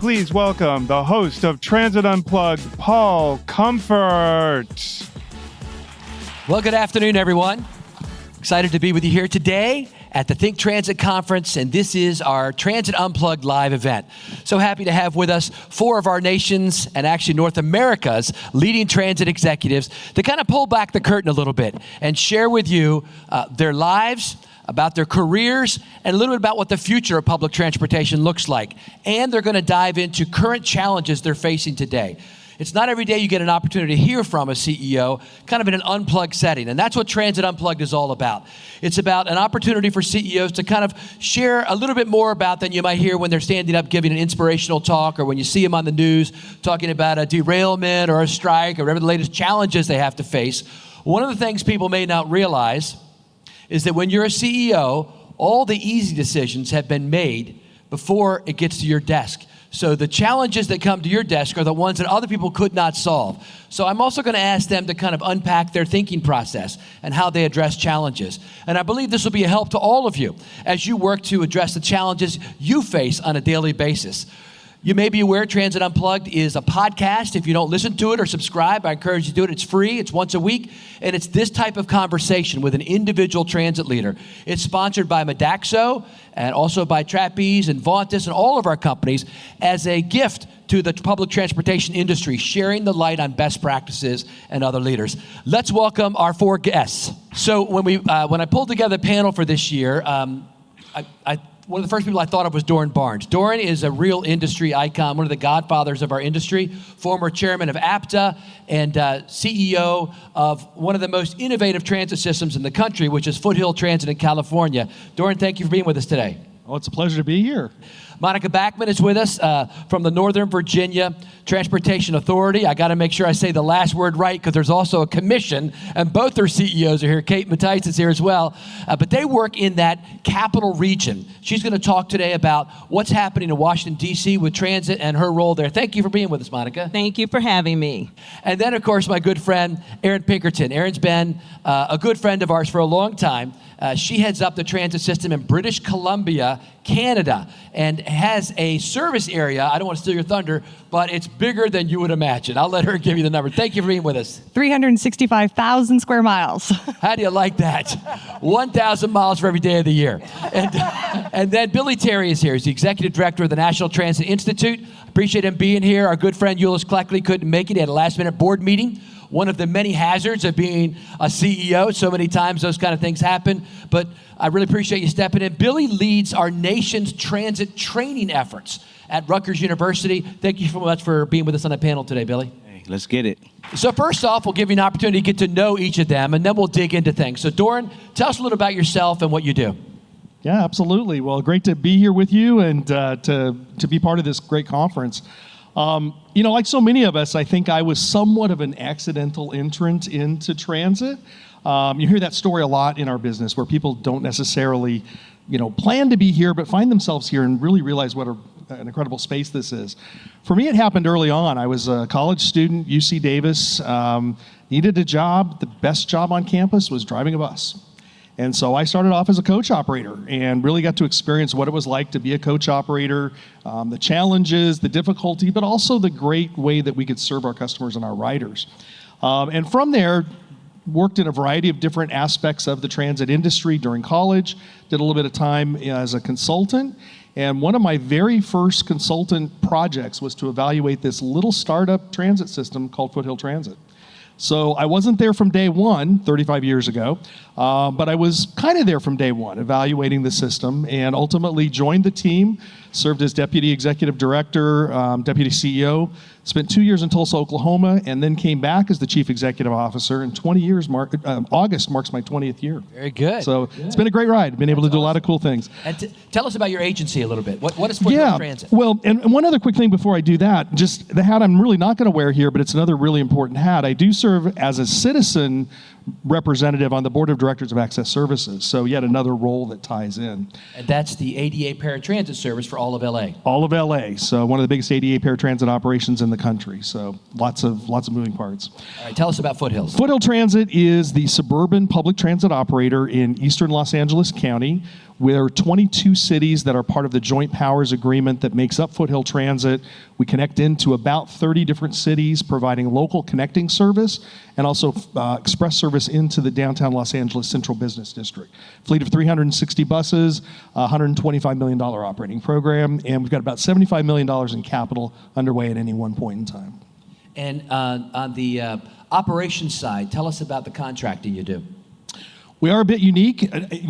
please welcome the host of Transit Unplugged, Paul Comfort. Well, good afternoon, everyone. Excited to be with you here today at the ThinkTransit conference, and this is our Transit Unplugged live event. So happy to have with us four of our nation's, and actually North America's, leading transit executives to kind of pull back the curtain a little bit and share with you their lives, about their careers, and a little bit about what the future of public transportation looks like. And they're going to dive into current challenges they're facing today. It's not every day you get an opportunity to hear from a CEO kind of in an unplugged setting, and that's what Transit Unplugged is all about. It's about an opportunity for CEOs to kind of share a little bit more about than you might hear when they're standing up giving an inspirational talk, or when you see them on the news talking about a derailment or a strike or whatever the latest challenges they have to face. One of the things people may not realize is that when you're a CEO, all the easy decisions have been made before it gets to your desk. So the challenges that come to your desk are the ones that other people could not solve. So I'm also going to ask them to kind of unpack their thinking process and how they address challenges. And I believe this will be a help to all of you as you work to address the challenges you face on a daily basis. You may be aware Transit Unplugged is a podcast. If you don't listen to it or subscribe, I encourage you to do it. It's free. It's once a week. And it's this type of conversation with an individual transit leader. It's sponsored by Modaxo and also by Trapeze and Vauntus and all of our companies as a gift to the public transportation industry, sharing the light on best practices and other leaders. Let's welcome our four guests. So when I pulled together the panel for this year, one of the first people I thought of was Doran Barnes. Doran is a real industry icon, one of the godfathers of our industry, former chairman of APTA and CEO of one of the most innovative transit systems in the country, which is Foothill Transit in California. Doran, thank you for being with us today. Oh, it's a pleasure to be here. Monica Backmon is with us from the Northern Virginia Transportation Authority. I got to make sure I say the last word right because there's also a commission, and both their CEOs are here. Kate Mattice is here as well, but they work in that capital region. She's going to talk today about what's happening in Washington, D.C. with transit and her role there. Thank you for being with us, Monica. Thank you for having me. And then, of course, my good friend, Erinn Pinkerton. Erinn's been a good friend of ours for a long time. She heads up the transit system in British Columbia, Canada, and has a service area. I don't want to steal your thunder, but it's bigger than you would imagine. I'll let her give you the number. Thank you for being with us. 365,000 square miles. How do you like that? 1,000 miles for every day of the year. And then Billy Terry is here. He's the executive director of the National Transit Institute. Appreciate him being here. Our good friend Ulysses Cleckley couldn't make it. He had a last-minute board meeting. One of the many hazards of being a CEO. So many times those kind of things happen. But I really appreciate you stepping in. Billy leads our nation's transit training efforts at Rutgers University. Thank you so much for being with us on the panel today, Billy. Hey, let's get it. So first off, we'll give you an opportunity to get to know each of them, and then we'll dig into things. So Doran, tell us a little about yourself and what you do. Yeah, absolutely. Well, great to be here with you and to be part of this great conference. Like so many of us, I think I was somewhat of an accidental entrant into transit. You hear that story a lot in our business where people don't necessarily, plan to be here, but find themselves here and really realize what an incredible space this is. For me, it happened early on. I was a college student, UC Davis, needed a job. The best job on campus was driving a bus. And so I started off as a coach operator and really got to experience what it was like to be a coach operator, the challenges, the difficulty, but also the great way that we could serve our customers and our riders. And from there, worked in a variety of different aspects of the transit industry during college, did a little bit of time as a consultant. And one of my very first consultant projects was to evaluate this little startup transit system called Foothill Transit. So I wasn't there from day one, 35 years ago, but I was kind of there from day one, evaluating the system, and ultimately joined the team, served as deputy executive director, deputy CEO, spent 2 years in Tulsa, Oklahoma, and then came back as the chief executive officer. And 20 years, August marks my 20th year. Very good. So It's been a great ride. Been able to do a lot of cool things. And tell us about your agency a little bit. What is Foothill Transit? Well, and one other quick thing before I do that, just the hat I'm really not going to wear here, but it's another really important hat. I do serve as a citizen representative on the board of directors of Access Services, so yet another role that ties in. And that's the ADA paratransit service for all of LA. All of LA, so one of the biggest ADA paratransit operations in the country, so lots of moving parts. All right, tell us about Foothills. Foothill Transit is the suburban public transit operator in eastern Los Angeles County. We're 22 cities that are part of the Joint Powers Agreement that makes up Foothill Transit. We connect into about 30 different cities, providing local connecting service and also express service into the downtown Los Angeles Central Business District. Fleet of 360 buses, $125 million operating program, and we've got about $75 million in capital underway at any one point in time. And on the operations side, tell us about the contracting you do. We are a bit unique.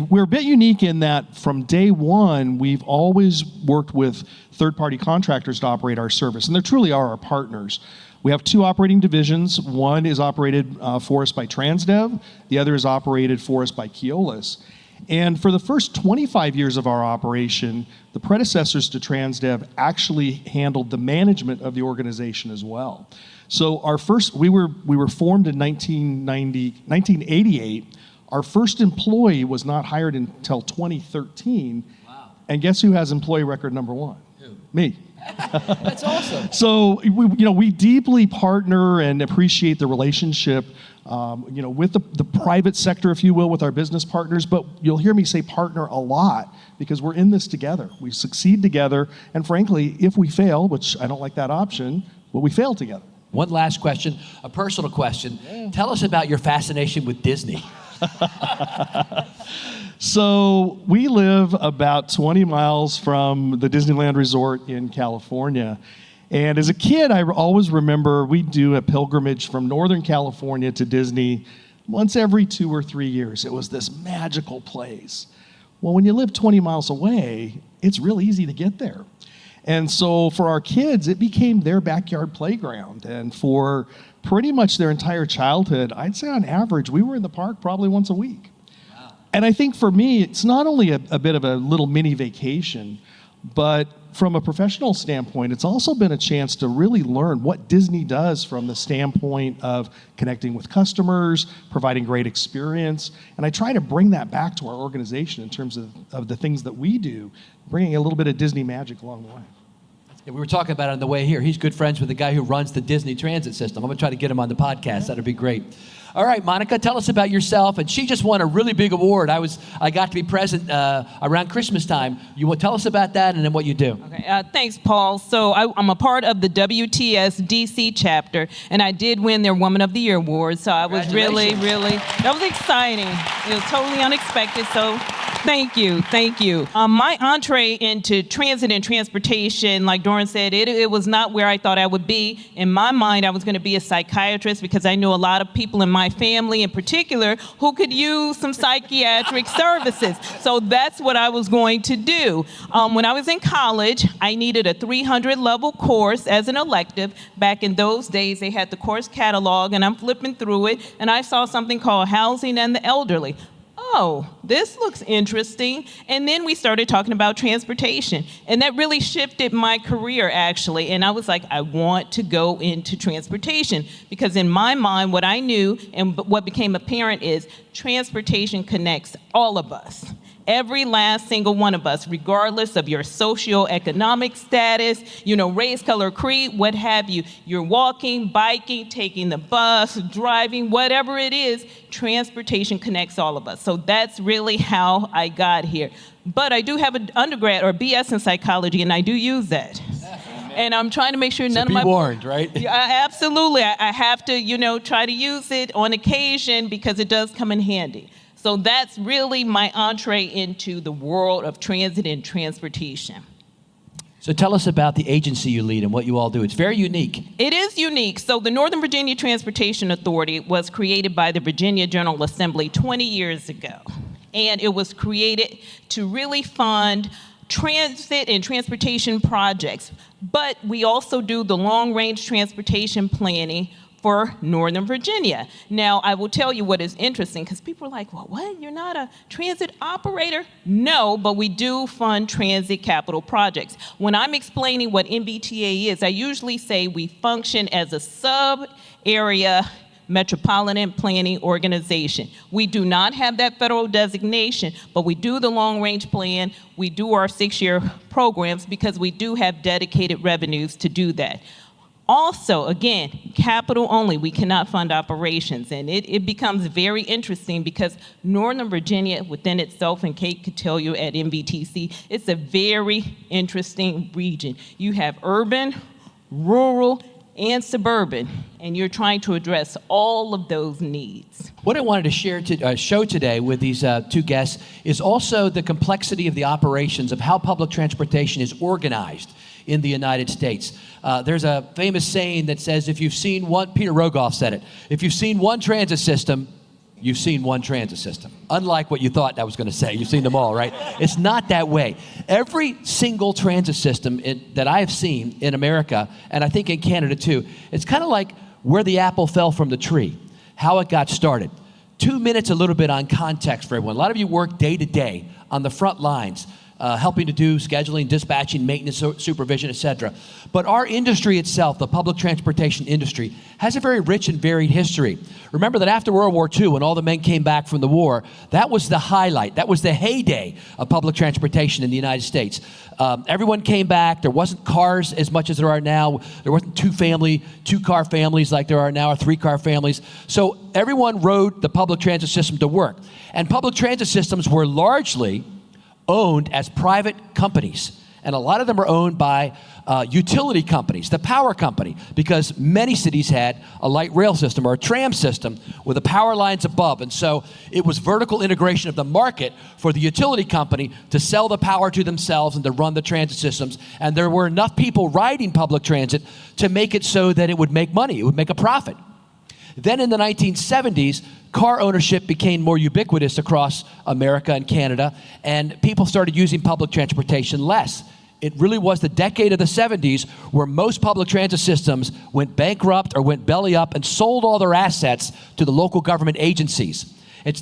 We're a bit unique in that from day one, we've always worked with third-party contractors to operate our service, and they truly are our partners. We have two operating divisions. One is operated for us by Transdev. The other is operated for us by Keolis. And for the first 25 years of our operation, the predecessors to Transdev actually handled the management of the organization as well. So we were formed in 1988. Our first employee was not hired until 2013. Wow. And guess who has employee record number one? Who? Me. That's awesome. So we deeply partner and appreciate the relationship with the private sector, if you will, with our business partners. But you'll hear me say partner a lot because we're in this together. We succeed together. And frankly, if we fail, which I don't like that option, well, we fail together. One last question, a personal question. Yeah. Tell us about your fascination with Disney. So we live about 20 miles from the Disneyland Resort in California. And as a kid, I always remember we'd do a pilgrimage from Northern California to Disney once every 2 or 3 years. It was this magical place. Well, when you live 20 miles away, it's real easy to get there. And so for our kids, it became their backyard playground. And for pretty much their entire childhood, I'd say on average, we were in the park probably once a week. Wow. And I think for me, it's not only a bit of a little mini vacation, but from a professional standpoint, it's also been a chance to really learn what Disney does from the standpoint of connecting with customers, providing great experience. And I try to bring that back to our organization in terms of the things that we do, bringing a little bit of Disney magic along the way. Yeah, we were talking about it on the way here. He's good friends with the guy who runs the Disney Transit system. I'm going to try to get him on the podcast. That'd be great. All right, Monica, tell us about yourself. And she just won a really big award. I got to be present around Christmas time. You want tell us about that and then what you do. Okay, thanks, Paul. So I'm a part of the WTS DC chapter, and I did win their Woman of the Year award. So I was really, that was exciting. It was totally unexpected. So thank you. My entree into transit and transportation, like Doran said, it was not where I thought I would be. In my mind, I was going to be a psychiatrist because I knew a lot of people in my family in particular who could use some psychiatric services. So that's what I was going to do. When I was in college, I needed a 300-level course as an elective. Back in those days, they had the course catalog, and I'm flipping through it, and I saw something called Housing and the Elderly. Oh, this looks interesting. And then we started talking about transportation. And that really shifted my career, actually. And I was like, I want to go into transportation. Because in my mind, what I knew and what became apparent is transportation connects all of us. Every last single one of us, regardless of your socioeconomic status, race, color, creed, what have you. You're walking, biking, taking the bus, driving, whatever it is, transportation connects all of us. So that's really how I got here. But I do have an undergrad or BS in psychology, and I do use that. And I'm trying to make sure none of my... be warned, right? Yeah, absolutely. I have to, try to use it on occasion because it does come in handy. So that's really my entree into the world of transit and transportation. So tell us about the agency you lead and what you all do. It's very unique. It is unique. So the Northern Virginia Transportation Authority was created by the Virginia General Assembly 20 years ago. And it was created to really fund transit and transportation projects. But we also do the long-range transportation planning for Northern Virginia. Now, I will tell you what is interesting, because people are like, well, what? You're not a transit operator? No, but we do fund transit capital projects. When I'm explaining what NVTA is, I usually say we function as a sub-area metropolitan planning organization. We do not have that federal designation, but we do the long-range plan. We do our 6-year programs because we do have dedicated revenues to do that. Also, again, capital only. We cannot fund operations. And it becomes very interesting because Northern Virginia within itself, and Kate could tell you at NVTC, it's a very interesting region. You have urban, rural, and suburban, and you're trying to address all of those needs. What I wanted to show today with these two guests is also the complexity of the operations of how public transportation is organized in the United States. There's a famous saying that says, if you've seen one, Peter Rogoff said it, if you've seen one transit system, you've seen one transit system. Unlike what you thought I was going to say, you've seen them all, right? It's not that way. Every single transit system that I have seen in America, and I think in Canada too, it's kind of like where the apple fell from the tree, how it got started. 2 minutes, a little bit on context for everyone. A lot of you work day to day on the front lines, helping to do scheduling, dispatching, maintenance, supervision, et cetera. But our industry itself, the public transportation industry, has a very rich and varied history. Remember that after World War II, when all the men came back from the war, that was the highlight. That was the heyday of public transportation in the United States. Everyone came back. There wasn't cars as much as there are now. There wasn't two-car families like there are now, or three-car families. So everyone rode the public transit system to work. And public transit systems were largely owned as private companies. And a lot of them are owned by utility companies, the power company, because many cities had a light rail system or a tram system with the power lines above. And so it was vertical integration of the market for the utility company to sell the power to themselves and to run the transit systems. And there were enough people riding public transit to make it so that it would make money, it would make a profit. Then in the 1970s, car ownership became more ubiquitous across America and Canada, and people started using public transportation less. It really was the decade of the 70s where most public transit systems went bankrupt or went belly up and sold all their assets to the local government agencies. It's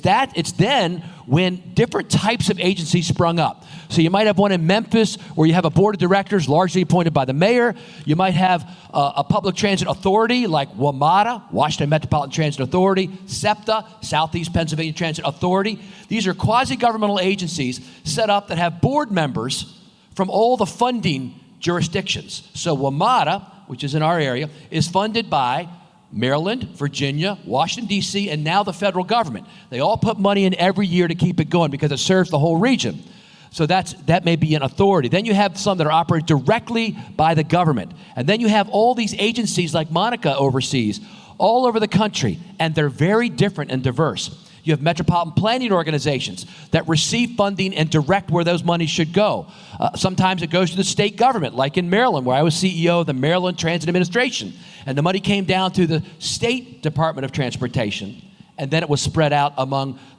then when different types of agencies sprung up. So you might have one in Memphis where you have a board of directors largely appointed by the mayor. You might have a public transit authority like WMATA, Washington Metropolitan Transit Authority, SEPTA, Southeast Pennsylvania Transit Authority. These are quasi-governmental agencies set up that have board members from all the funding jurisdictions. So WMATA, which is in our area, is funded by Maryland, Virginia, Washington, D.C., and now the federal government. They all put money in every year to keep it going because it serves the whole region. So that may be an authority. Then you have some that are operated directly by the government. And then you have all these agencies like Monica oversees all over the country, and they're very different and diverse. You have metropolitan planning organizations that receive funding and direct where those monies should go. Sometimes it goes to the state government, like in Maryland, where I was CEO of the Maryland Transit Administration. And the money came down to the State Department of Transportation, and then it was spread out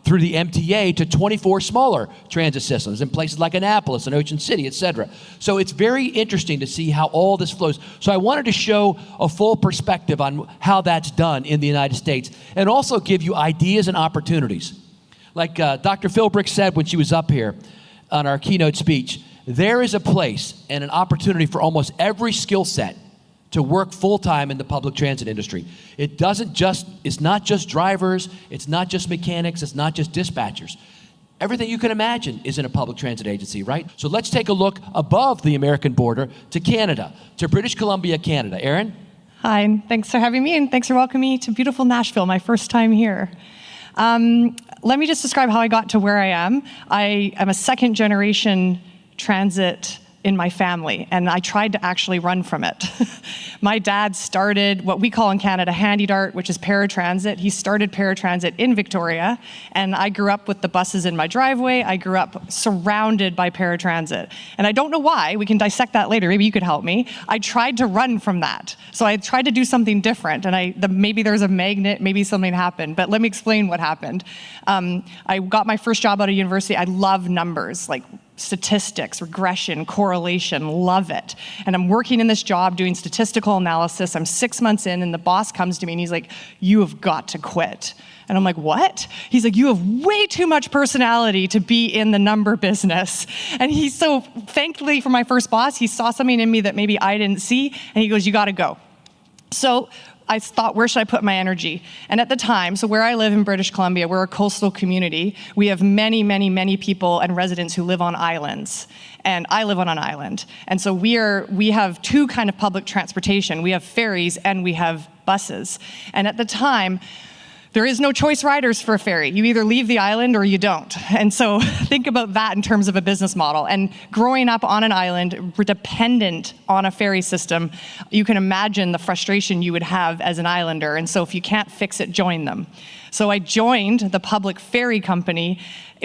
through the MTA to 24 smaller transit systems in places like Annapolis and Ocean City, et cetera. So it's very interesting to see how all this flows. So I wanted to show a full perspective on how that's done in the United States and also give you ideas and opportunities. Like Dr. Philbrick said when she was up here on our keynote speech, there is a place and an opportunity for almost every skill set to work full-time in the public transit industry. It's not just drivers, it's not just mechanics, it's not just dispatchers. Everything you can imagine is in a public transit agency, right? So let's take a look above the American border to Canada, to British Columbia, Canada. Erinn? Hi, and thanks for having me, and thanks for welcoming me to beautiful Nashville, my first time here. Let me just describe how I got to where I am. I am a second-generation transit in my family, and I tried to actually run from it. My dad started what we call in Canada Handy Dart, which is paratransit. He started paratransit in Victoria, and I grew up with the buses in my driveway. I grew up surrounded by paratransit. And I don't know why, we can dissect that later, maybe you could help me. I tried to run from that. So I tried to do something different, and maybe there's a magnet, maybe something happened, but let me explain what happened. I got my first job out of university. I love numbers, like statistics, regression, correlation, love it. And I'm working in this job doing statistical analysis. I'm 6 months in, and the boss comes to me and he's like, "You have got to quit." And I'm like, "What?" He's like, "You have way too much personality to be in the number business." And so thankfully for my first boss, he saw something in me that maybe I didn't see, and he goes, "You got to go." So I thought, where should I put my energy? And at the time, so where I live in British Columbia, we're a coastal community. We have many, many, many people and residents who live on islands. And I live on an island. And so we have two kind of public transportation. We have ferries and we have buses. And at the time, there is no choice riders for a ferry. You either leave the island or you don't. And so think about that in terms of a business model. And growing up on an island, dependent on a ferry system, you can imagine the frustration you would have as an islander. And so if you can't fix it, join them. So I joined the public ferry company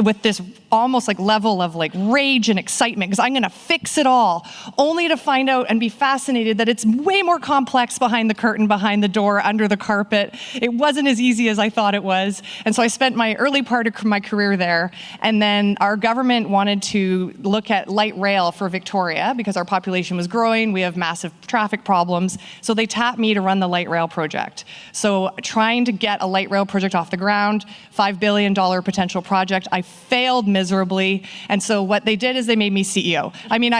with this almost like level of like rage and excitement, because I'm gonna fix it all, only to find out and be fascinated that it's way more complex behind the curtain, behind the door, under the carpet. It wasn't as easy as I thought it was. And so I spent my early part of my career there. And then our government wanted to look at light rail for Victoria because our population was growing. We have massive traffic problems. So they tapped me to run the light rail project. So trying to get a light rail project off the ground, $5 billion potential project. I failed miserably, and so what they did is they made me CEO. I mean,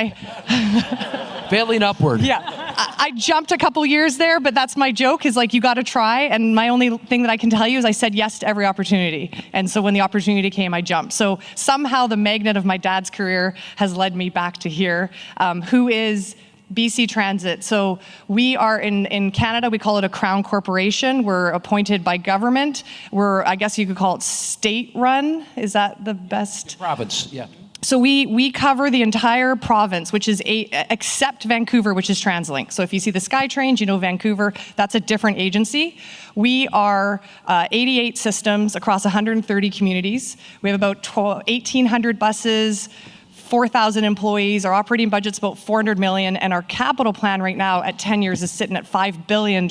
Failing upward. Yeah, I jumped a couple years there, but that's my joke, is like, you got to try, and my only thing that I can tell you is I said yes to every opportunity, and so when the opportunity came, I jumped. So somehow the magnet of my dad's career has led me back to here, who is BC Transit. So we are in Canada, we call it a crown corporation. We're appointed by government. We're, I guess you could call it state run. Is that the best? Province, yeah. So we cover the entire province, which is except Vancouver, which is TransLink. So if you see the SkyTrains, you know Vancouver, that's a different agency. We are 88 systems across 130 communities. We have about 1,800 buses, 4,000 employees. Our operating budget's about $400 million, and our capital plan right now at 10 years is sitting at $5 billion,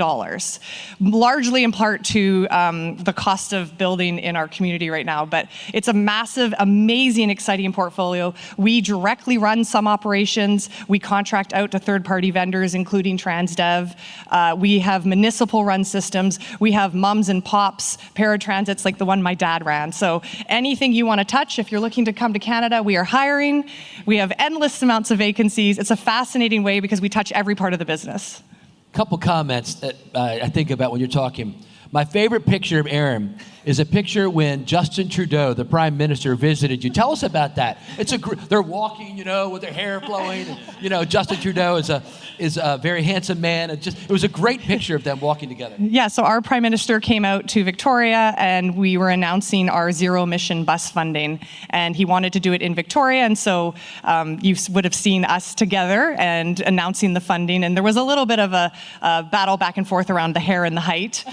largely in part to the cost of building in our community right now. But it's a massive, amazing, exciting portfolio. We directly run some operations. We contract out to third-party vendors, including Transdev. We have municipal-run systems. We have mums and pops, paratransits like the one my dad ran. So anything you want to touch, if you're looking to come to Canada, we are hiring. We have endless amounts of vacancies. It's a fascinating way because we touch every part of the business. Couple comments that I think about when you're talking. My favorite picture of Erinn is a picture when Justin Trudeau, the Prime Minister, visited you. Tell us about that. They're walking, with their hair flowing. And, Justin Trudeau is a very handsome man. It was a great picture of them walking together. Yeah, so our Prime Minister came out to Victoria, and we were announcing our zero-emission bus funding, and he wanted to do it in Victoria, and so you would have seen us together and announcing the funding, and there was a little bit of a battle back and forth around the hair and the height.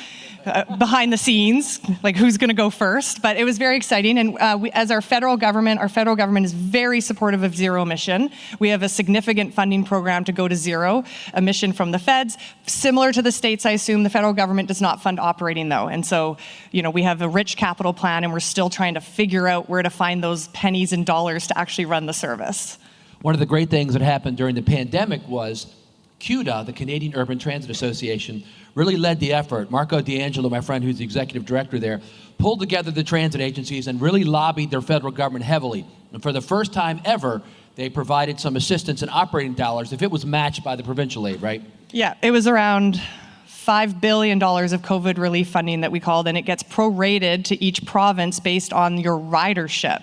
Behind the scenes, like who's going to go first, but it was very exciting. And as our federal government is very supportive of zero emission. We have a significant funding program to go to zero emission from the feds. Similar to the states, I assume the federal government does not fund operating though. And so, we have a rich capital plan, and we're still trying to figure out where to find those pennies and dollars to actually run the service. One of the great things that happened during the pandemic was CUDA, the Canadian Urban Transit Association, really led the effort. Marco D'Angelo, my friend who's the executive director there, pulled together the transit agencies and really lobbied their federal government heavily. And for the first time ever, they provided some assistance in operating dollars if it was matched by the provincial aid, right? Yeah, it was around $5 billion of COVID relief funding that we called, and it gets prorated to each province based on your ridership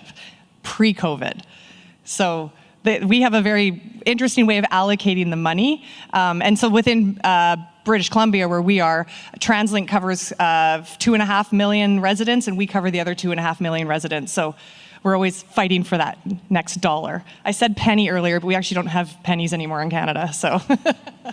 pre-COVID. So we have a very interesting way of allocating the money. And so within British Columbia, where we are, TransLink covers 2.5 million residents, and we cover the other 2.5 million residents. So we're always fighting for that next dollar. I said penny earlier, but we actually don't have pennies anymore in Canada, so.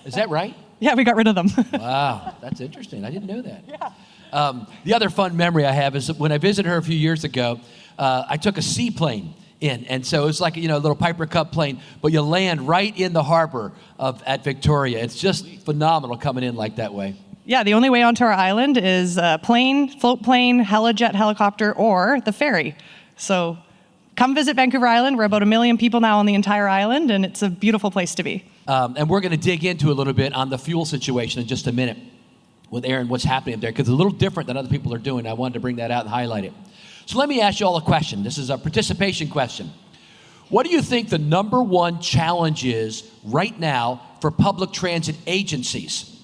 Is that right? Yeah, we got rid of them. Wow, that's interesting. I didn't know that. Yeah. The other fun memory I have is when I visited her a few years ago, I took a seaplane in. And so it's like, a little Piper Cub plane, but you land right in the harbor at Victoria. It's just phenomenal coming in like that way. Yeah, the only way onto our island is plane, float plane, helijet, helicopter, or the ferry. So come visit Vancouver Island. We're about 1 million people now on the entire island, and it's a beautiful place to be. And we're going to dig into a little bit on the fuel situation in just a minute with Erinn, what's happening up there, because it's a little different than other people are doing. I wanted to bring that out and highlight it. So let me ask you all a question. This is a participation question. What do you think the number one challenge is right now for public transit agencies?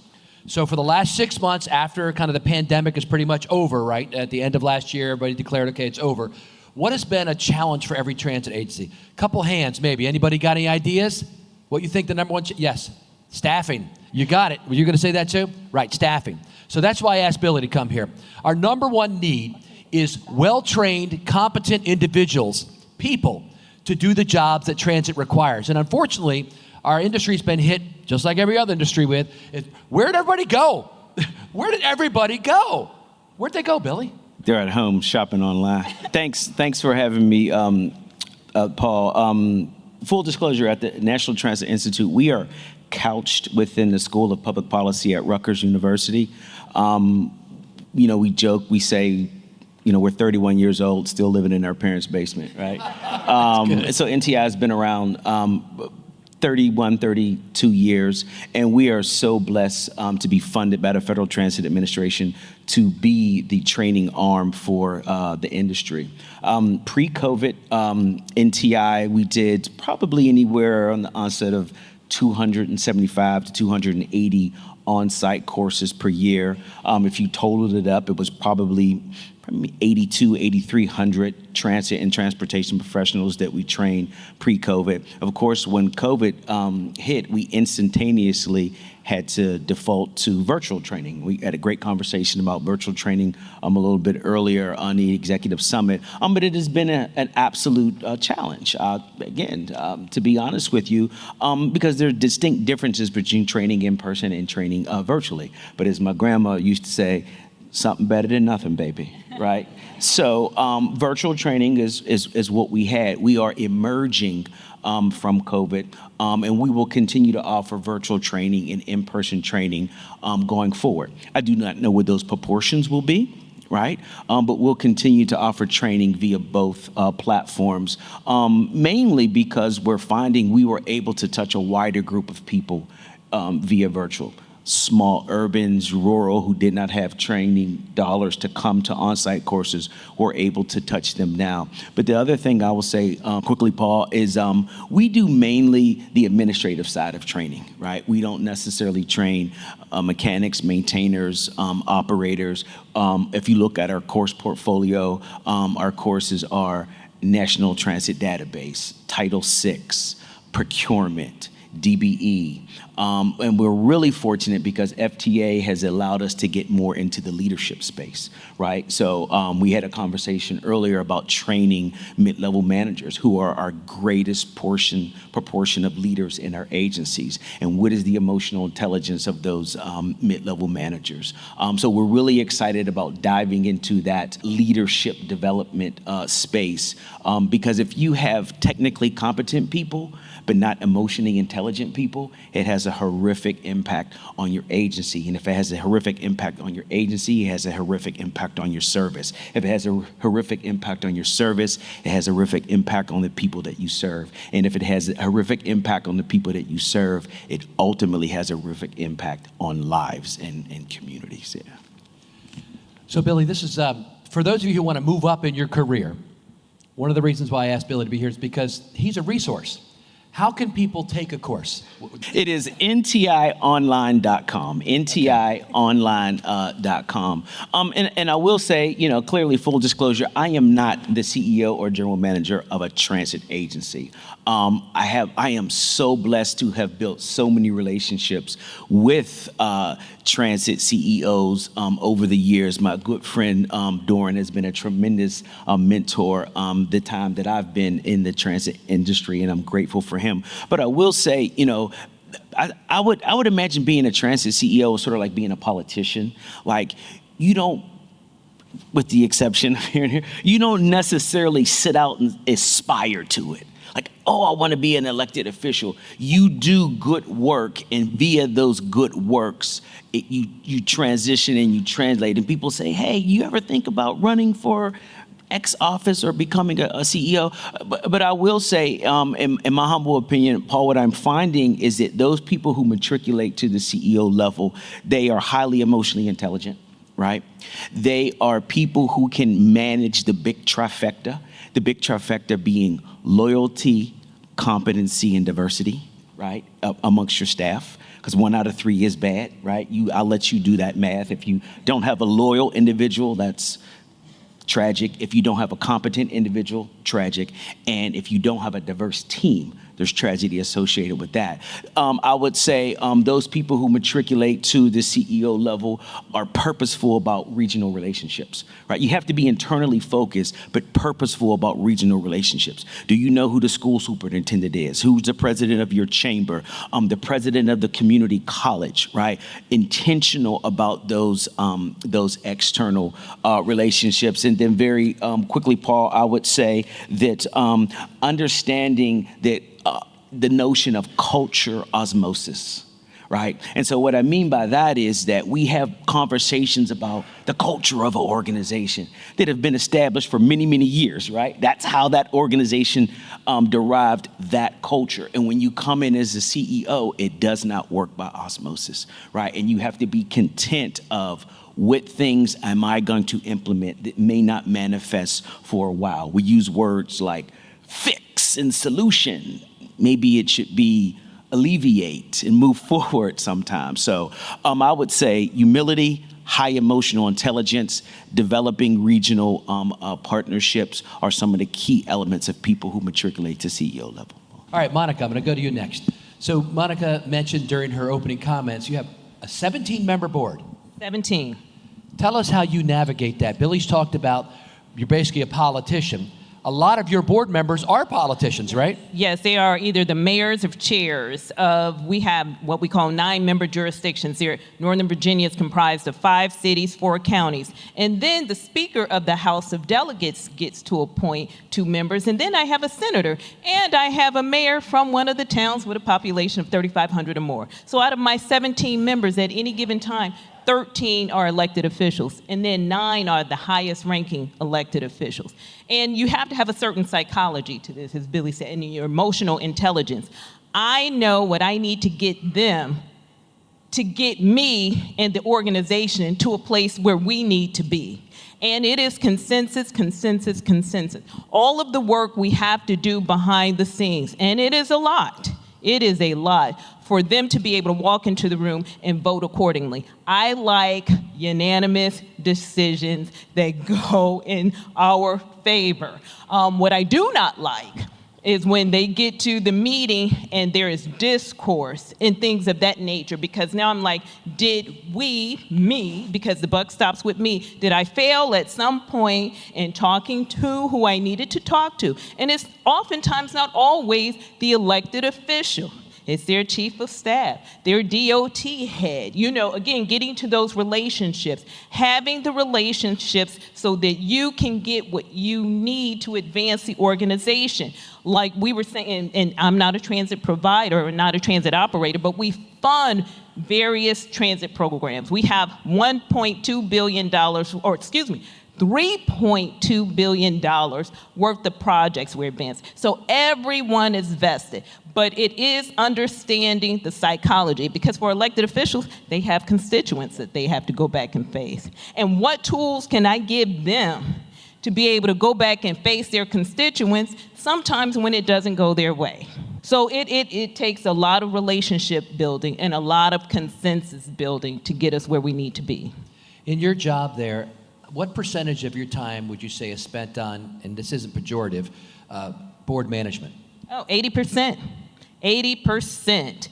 So for the last 6 months after kind of the pandemic is pretty much over, right? At the end of last year, everybody declared, okay, it's over. What has been a challenge for every transit agency? Couple hands, maybe. Anybody got any ideas? What you think the number one, yes, staffing. You got it. Were you going to say that too? Right, staffing. So that's why I asked Billy to come here. Our number one need is well-trained, competent individuals, people, to do the jobs that transit requires. And unfortunately, our industry's been hit, just like every other industry with, where'd everybody go? Where did everybody go? Where'd they go, Billy? They're at home shopping online. Thanks for having me, Paul. Full disclosure, at the National Transit Institute, we are couched within the School of Public Policy at Rutgers University. We joke, we say, we're 31 years old, still living in our parents' basement, right? So NTI has been around 31, 32 years, and we are so blessed to be funded by the Federal Transit Administration to be the training arm for the industry. Pre-COVID, NTI, we did probably anywhere on the onset of 275 to 280 on-site courses per year. If you totaled it up, it was probably 8,300 transit and transportation professionals that we trained pre-COVID. Of course, when COVID hit, we instantaneously had to default to virtual training. We had a great conversation about virtual training a little bit earlier on the Executive Summit, but it has been an absolute challenge, again, to be honest with you, because there are distinct differences between training in person and training virtually. But as my grandma used to say, something better than nothing, baby, right? So virtual training is what we had. We are emerging from COVID, and we will continue to offer virtual training and in-person training going forward. I do not know what those proportions will be, right? But we'll continue to offer training via both platforms, mainly because we're finding we were able to touch a wider group of people via virtual. Small urbans, rural, who did not have training dollars to come to on-site courses, were able to touch them now. But the other thing I will say quickly, Paul, is we do mainly the administrative side of training, right? We don't necessarily train mechanics, maintainers, operators. If you look at our course portfolio, our courses are National Transit Database, Title VI, procurement, DBE. And we're really fortunate because FTA has allowed us to get more into the leadership space, right? So we had a conversation earlier about training mid-level managers, who are our greatest proportion of leaders in our agencies. And what is the emotional intelligence of those mid-level managers? So we're really excited about diving into that leadership development space, because if you have technically competent people, but not emotionally intelligent people, it has a horrific impact on your agency. And if it has a horrific impact on your agency, it has a horrific impact on your service. If it has a horrific impact on your service, it has a horrific impact on the people that you serve. And if it has a horrific impact on the people that you serve, it ultimately has a horrific impact on lives and communities. Yeah. So Billy, this is, for those of you who want to move up in your career, one of the reasons why I asked Billy to be here is because he's a resource. How can people take a course? It is ntionline.com, ntionline.com. And I will say, clearly, full disclosure, I am not the CEO or general manager of a transit agency. I am so blessed to have built so many relationships with transit CEOs over the years. My good friend Doran has been a tremendous mentor the time that I've been in the transit industry, and I'm grateful for him. But I will say, I would imagine being a transit CEO is sort of like being a politician. Like, you don't, with the exception here and here, you don't necessarily sit out and aspire to it. Like, oh, I want to be an elected official. You do good work, and via those good works, you transition and you translate. And people say, hey, you ever think about running for X office or becoming a CEO? But I will say, in my humble opinion, Paul, what I'm finding is that those people who matriculate to the CEO level, they are highly emotionally intelligent, right? They are people who can manage the big trifecta being loyalty, competency, and diversity, right, amongst your staff, because 1 out of 3 is bad, right? I'll let you do that math. If you don't have a loyal individual, that's tragic. If you don't have a competent individual, tragic. And if you don't have a diverse team, there's tragedy associated with that. I would say those people who matriculate to the CEO level are purposeful about regional relationships, right? You have to be internally focused, but purposeful about regional relationships. Do you know who the school superintendent is? Who's the president of your chamber? The president of the community college, right? Intentional about those external relationships. And then very quickly, Paul, I would say that understanding that the notion of culture osmosis, right? And so what I mean by that is that we have conversations about the culture of an organization that have been established for many, many years, right? That's how that organization derived that culture. And when you come in as a CEO, it does not work by osmosis, right? And you have to be content of what things am I going to implement that may not manifest for a while. We use words like fix and solution. Maybe it should be alleviate and move forward sometimes. So I would say humility, high emotional intelligence, developing regional partnerships are some of the key elements of people who matriculate to CEO level. All right, Monica, I'm going to go to you next. So Monica mentioned during her opening comments, you have a 17-member board. 17. Tell us how you navigate that. Billy's talked about you're basically a politician. A lot of your board members are politicians, right? Yes, they are either the mayors or chairs of, we have what we call 9-member jurisdictions here. Northern Virginia is comprised of 5 cities, 4 counties. And then the Speaker of the House of Delegates gets to appoint 2 members. And then I have a senator. And I have a mayor from one of the towns with a population of 3,500 or more. So out of my 17 members at any given time, 13 are elected officials, and then 9 are the highest ranking elected officials. And you have to have a certain psychology to this, as Billy said, and your emotional intelligence. I know what I need to get them to get me and the organization to a place where we need to be. And it is consensus, consensus, consensus. All of the work we have to do behind the scenes, and it is a lot. It is a lot for them to be able to walk into the room and vote accordingly. I like unanimous decisions that go in our favor. What I do not like is when they get to the meeting and there is discourse and things of that nature, because now I'm like, me, because the buck stops with me, did I fail at some point in talking to who I needed to talk to? And it's oftentimes not always the elected official. It's their chief of staff, their DOT head. You know, again, getting to those relationships, having the relationships so that you can get what you need to advance the organization. Like we were saying, and I'm not a transit provider or not a transit operator, but we fund various transit programs. We have $1.2 billion, $3.2 billion worth of projects we're advancing. So everyone is vested, but it is understanding the psychology, because for elected officials, they have constituents that they have to go back and face. And what tools can I give them to be able to go back and face their constituents sometimes when it doesn't go their way? So it takes a lot of relationship building and a lot of consensus building to get us where we need to be. In your job there, what percentage of your time would you say is spent on, and this isn't pejorative, board management? Oh, 80%. 80%.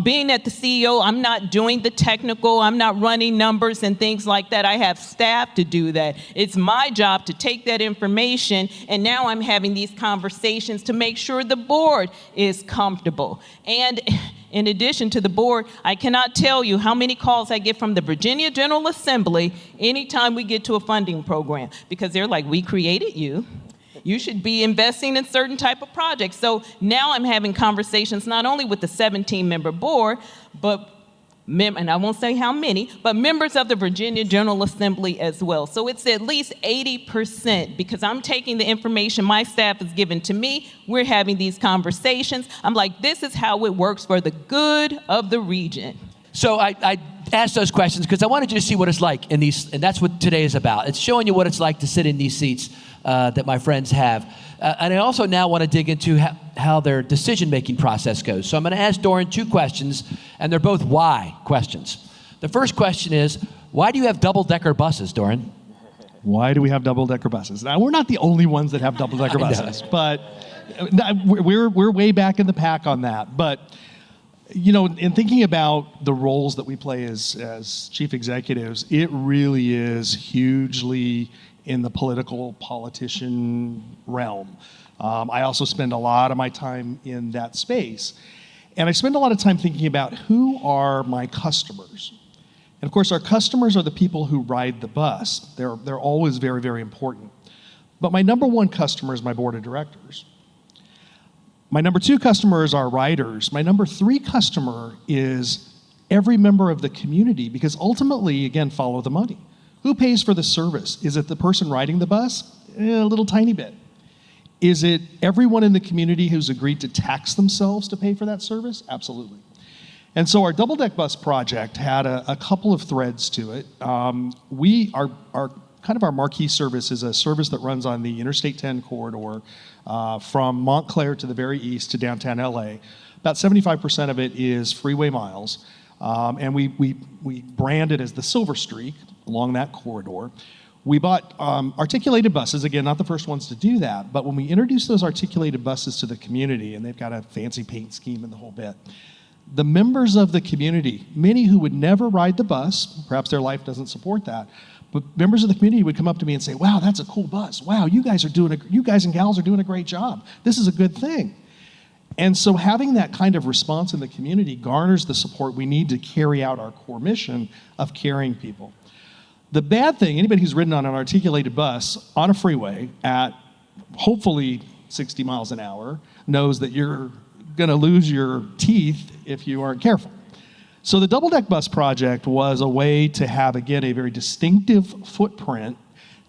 Being at the CEO, I'm not doing the technical, I'm not running numbers and things like that. I have staff to do that. It's my job to take that information, and now I'm having these conversations to make sure the board is comfortable. And in addition to the board, I cannot tell you how many calls I get from the Virginia General Assembly anytime we get to a funding program, because they're like, we created you. You should be investing in certain type of projects. So now I'm having conversations not only with the 17-member board, but and I won't say how many, but members of the Virginia General Assembly as well. So it's at least 80%, because I'm taking the information my staff has given to me. We're having these conversations. I'm like, this is how it works for the good of the region. So I asked those questions because I wanted you to see what it's like in these, and that's what today is about. It's showing you what it's like to sit in these seats that my friends have. And I also now want to dig into how their decision-making process goes. So I'm going to ask Doran 2 questions, and they're both why questions. The first question is, why do you have double-decker buses, Doran? Why do we have double-decker buses? Now, we're not the only ones that have double-decker buses, but we're way back in the pack on that. But, you know, in thinking about the roles that we play as chief executives, it really is hugely in the politician realm. I also spend a lot of my time in that space. And I spend a lot of time thinking about who are my customers. And of course, our customers are the people who ride the bus. They're always very, very important. But my number 1 customer is my board of directors. My number 2 customer is our riders. My number 3 customer is every member of the community, because ultimately, again, follow the money. Who pays for the service? Is it the person riding the bus? A little tiny bit. Is it everyone in the community who's agreed to tax themselves to pay for that service? Absolutely. And so our double-deck bus project had a couple of threads to it. Our marquee service is a service that runs on the Interstate 10 corridor from Montclair to the very east to downtown LA. About 75% of it is freeway miles. And we brand it as the Silver Streak along that corridor. We bought articulated buses, again, not the first ones to do that, but when we introduced those articulated buses to the community, and they've got a fancy paint scheme and the whole bit, the members of the community, many who would never ride the bus, perhaps their life doesn't support that, but members of the community would come up to me and say, wow, that's a cool bus. Wow, you guys and gals are doing a great job. This is a good thing. And so having that kind of response in the community garners the support we need to carry out our core mission of carrying people. The bad thing, anybody who's ridden on an articulated bus on a freeway at hopefully 60 miles an hour knows that you're going to lose your teeth if you aren't careful. So the double-deck bus project was a way to have, again, a very distinctive footprint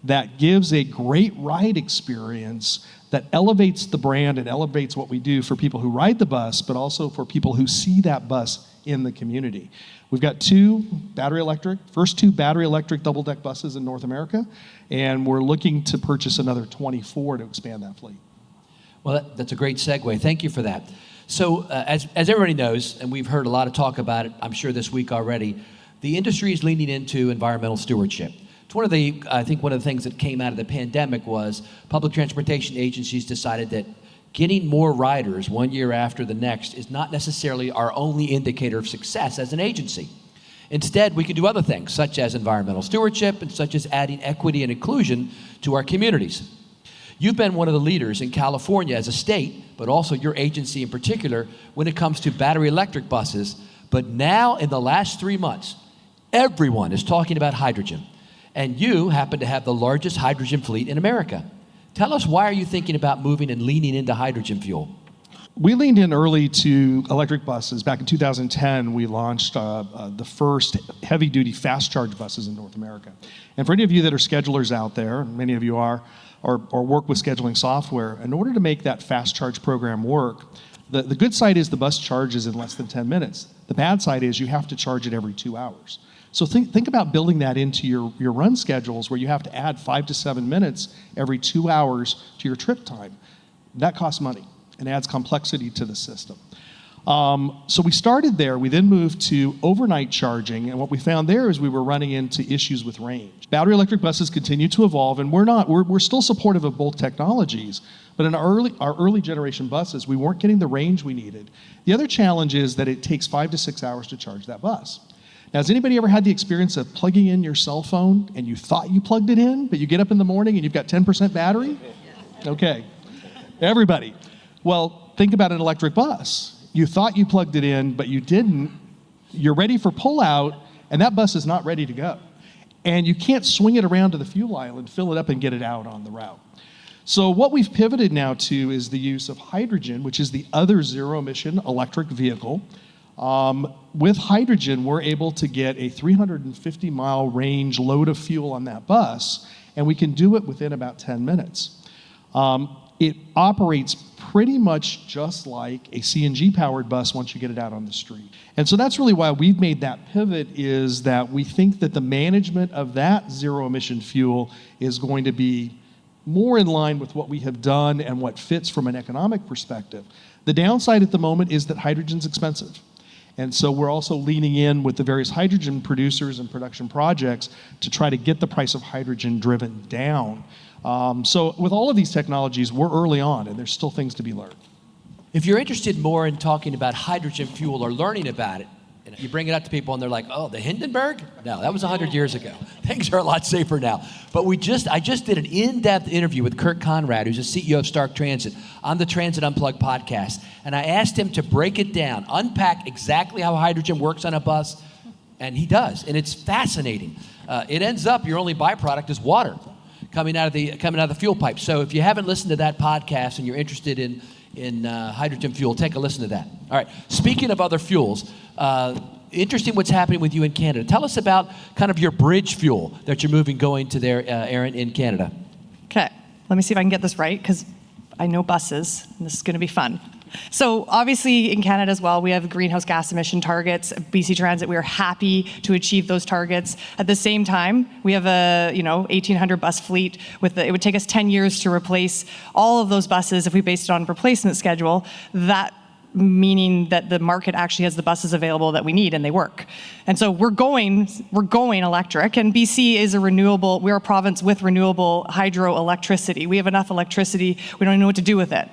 that gives a great ride experience that elevates the brand and elevates what we do for people who ride the bus, but also for people who see that bus in the community. We've got first two battery electric double-deck buses in North America, and we're looking to purchase another 24 to expand that fleet. Well, that's a great segue. Thank you for that. So as everybody knows, and we've heard a lot of talk about it, I'm sure this week already, the industry is leaning into environmental stewardship. It's I think one of the things that came out of the pandemic was public transportation agencies decided that getting more riders one year after the next is not necessarily our only indicator of success as an agency. Instead, we can do other things, such as environmental stewardship and such as adding equity and inclusion to our communities. You've been one of the leaders in California as a state, but also your agency in particular, when it comes to battery electric buses. But now, in the last 3 months, everyone is talking about hydrogen. And you happen to have the largest hydrogen fleet in America. Tell us, why are you thinking about moving and leaning into hydrogen fuel? We leaned in early to electric buses. Back in 2010, we launched the first heavy-duty fast charge buses in North America. And for any of you that are schedulers out there, and many of you are, or work with scheduling software, in order to make that fast charge program work, the good side is the bus charges in less than 10 minutes. The bad side is you have to charge it every 2 hours. So think about building that into your run schedules, where you have to add 5 to 7 minutes every 2 hours to your trip time. That costs money and adds complexity to the system. So we started there. We then moved to overnight charging, and what we found there is we were running into issues with range. Battery electric buses continue to evolve, and we're still supportive of both technologies, but in our early generation buses, we weren't getting the range we needed. The other challenge is that it takes 5 to 6 hours to charge that bus. Now, has anybody ever had the experience of plugging in your cell phone and you thought you plugged it in, but you get up in the morning and you've got 10% battery? Okay, everybody. Well, think about an electric bus. You thought you plugged it in, but you didn't. You're ready for pullout, and that bus is not ready to go. And you can't swing it around to the fuel aisle and fill it up and get it out on the route. So what we've pivoted now to is the use of hydrogen, which is the other zero-emission electric vehicle. With hydrogen, we're able to get a 350-mile range load of fuel on that bus, and we can do it within about 10 minutes. It operates pretty much just like a CNG-powered bus once you get it out on the street. And so that's really why we've made that pivot, is that we think that the management of that zero-emission fuel is going to be more in line with what we have done and what fits from an economic perspective. The downside at the moment is that hydrogen's expensive. And so we're also leaning in with the various hydrogen producers and production projects to try to get the price of hydrogen driven down. So with all of these technologies, we're early on, and there's still things to be learned. If you're interested more in talking about hydrogen fuel or learning about it, and you bring it up to people and they're like, oh, the Hindenburg? No, that was 100 years ago. Things are a lot safer now. But I just did an in-depth interview with Kurt Conrad, who's the CEO of Stark Transit, on the Transit Unplugged podcast. And I asked him to break it down, unpack exactly how hydrogen works on a bus, and he does. And it's fascinating. It ends up, your only byproduct is water coming out of the fuel pipe. So if you haven't listened to that podcast and you're interested in hydrogen fuel, take a listen to that. All right, speaking of other fuels, interesting what's happening with you in Canada. Tell us about kind of your bridge fuel that you're going to there, Erinn, in Canada. Okay, let me see if I can get this right, because I know buses, and this is going to be fun. So obviously in Canada as well, we have greenhouse gas emission targets. BC Transit, we are happy to achieve those targets. At the same time, we have a 1,800 bus fleet. It would take us 10 years to replace all of those buses if we based it on a replacement schedule. That meaning that the market actually has the buses available that we need and they work. And so we're going electric, and BC is we're a province with renewable hydroelectricity. We have enough electricity, we don't even know what to do with it.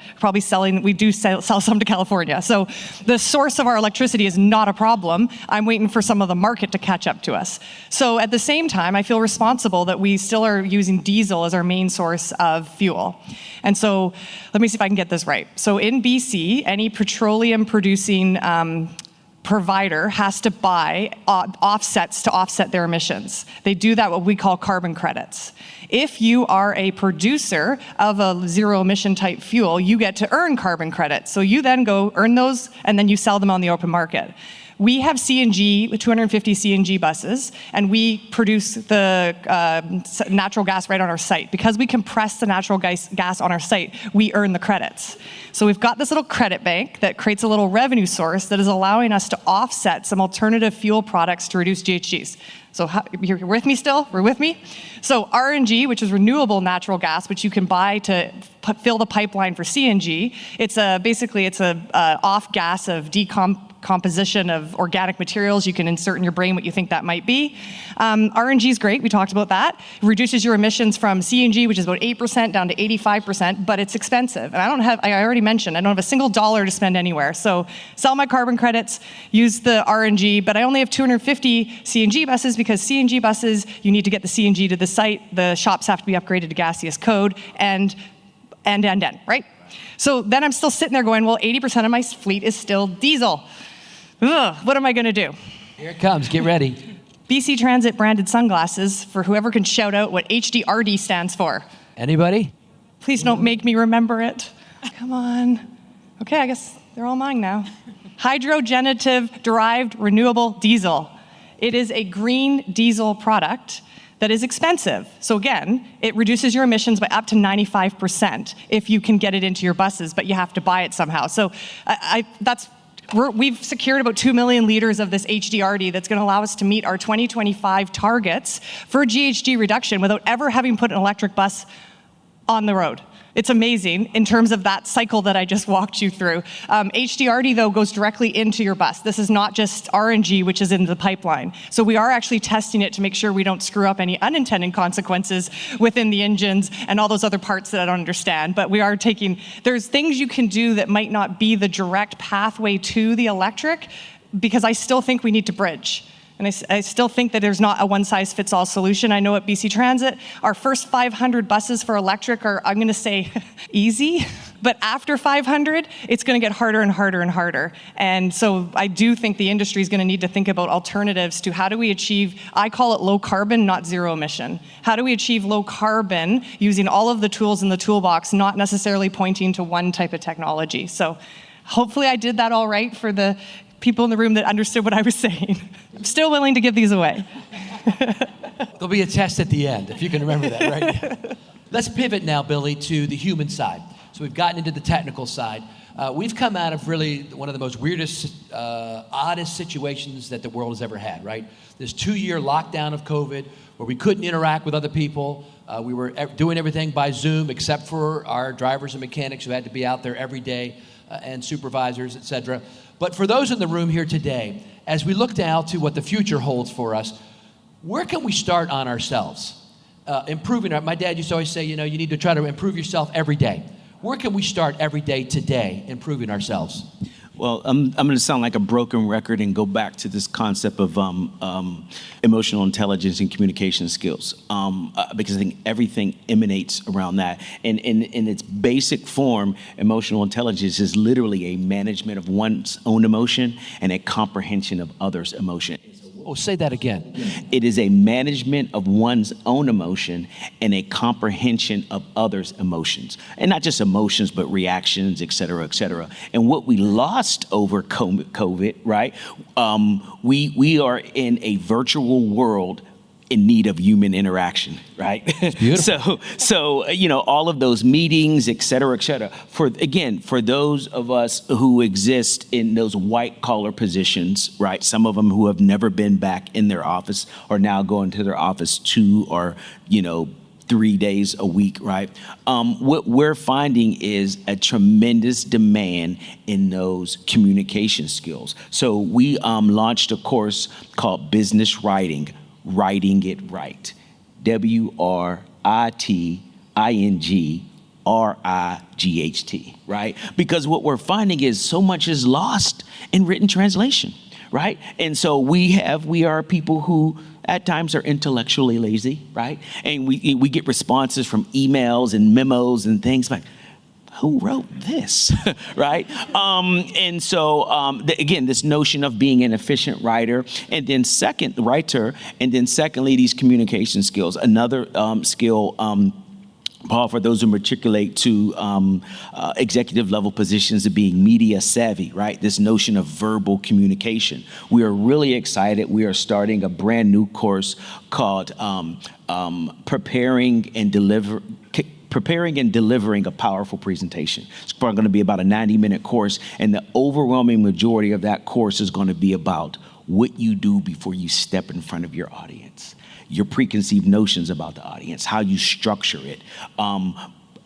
We do sell some to California. So the source of our electricity is not a problem. I'm waiting for some of the market to catch up to us. So at the same time, I feel responsible that we still are using diesel as our main source of fuel. And so let me see if I can get this right. So in BC, any petroleum producing provider has to buy offsets to offset their emissions. They do that what we call carbon credits. If you are a producer of a zero emission type fuel, you get to earn carbon credits. So you then go earn those and then you sell them on the open market. We have CNG, 250 CNG buses, and we produce the natural gas right on our site. Because we compress the natural gas on our site, we earn the credits. So we've got this little credit bank that creates a little revenue source that is allowing us to offset some alternative fuel products to reduce GHGs. So you're with me still? We're with me? So RNG, which is renewable natural gas, which you can buy to fill the pipeline for CNG, it's a off gas of decomposition of organic materials. You can insert in your brain what you think that might be. RNG is great. We talked about that. It reduces your emissions from CNG, which is about 8%, down to 85%, but it's expensive. And I already mentioned, I don't have a single dollar to spend anywhere. So sell my carbon credits, use the RNG, but I only have 250 CNG buses because CNG buses, you need to get the CNG to the site. The shops have to be upgraded to gaseous code and, right? So then I'm still sitting there going, well, 80% of my fleet is still diesel. Ugh, what am I going to do? Here it comes. Get ready. BC Transit branded sunglasses for whoever can shout out what HDRD stands for. Anybody? Please don't make me remember it. Come on. Okay, I guess they're all mine now. Hydrogenative derived renewable diesel. It is a green diesel product that is expensive. So again, it reduces your emissions by up to 95% if you can get it into your buses, but you have to buy it somehow. So we've secured about 2 million liters of this HDRD that's going to allow us to meet our 2025 targets for GHG reduction without ever having put an electric bus on the road. It's amazing in terms of that cycle that I just walked you through. HDRD, though, goes directly into your bus. This is not just RNG, which is in the pipeline. So we are actually testing it to make sure we don't screw up any unintended consequences within the engines and all those other parts that I don't understand. But we are there's things you can do that might not be the direct pathway to the electric, because I still think we need to bridge. And I still think that there's not a one-size-fits-all solution. I know at BC Transit, our first 500 buses for electric are, I'm going to say, easy. But after 500, it's going to get harder and harder and harder. And so I do think the industry is going to need to think about alternatives to how do we achieve, I call it low carbon, not zero emission. How do we achieve low carbon using all of the tools in the toolbox, not necessarily pointing to one type of technology? So hopefully I did that all right for the people in the room that understood what I was saying. I'm still willing to give these away. There'll be a test at the end, if you can remember that, right? Let's pivot now, Billy, to the human side. So we've gotten into the technical side. We've come out of really one of the most weirdest, oddest situations that the world has ever had, right? This 2-year lockdown of COVID where we couldn't interact with other people. We were doing everything by Zoom except for our drivers and mechanics who had to be out there every day, and supervisors, et cetera. But for those in the room here today, as we look now to what the future holds for us, where can we start on ourselves? Improving. My dad used to always say, you need to try to improve yourself every day. Where can we start every day today improving ourselves? Well, I'm going to sound like a broken record and go back to this concept of emotional intelligence and communication skills, because I think everything emanates around that. And in its basic form, emotional intelligence is literally a management of one's own emotion and a comprehension of others' emotion. Oh, say that again. It is a management of one's own emotion and a comprehension of others' emotions. And not just emotions, but reactions, et cetera, et cetera. And what we lost over COVID, right? We are in a virtual world in need of human interaction, right? So all of those meetings, et cetera, for those of us who exist in those white collar positions, right? Some of them who have never been back in their office are now going to their office 2 or 3 days a week, right? What we're finding is a tremendous demand in those communication skills. So we launched a course called Business Writing It Right. WRITINGRIGHT, right? Because what we're finding is so much is lost in written translation, right? And so we are people who at times are intellectually lazy, right? And we get responses from emails and memos and things like, who wrote this, right? And so, again, this notion of being an efficient writer, and then secondly, these communication skills. Another skill, Paul, for those who matriculate to executive level positions of being media savvy, right? This notion of verbal communication. We are really excited. We are starting a brand new course called Preparing and Delivering a Powerful Presentation. It's probably going to be about a 90-minute course, and the overwhelming majority of that course is going to be about what you do before you step in front of your audience, your preconceived notions about the audience, how you structure it.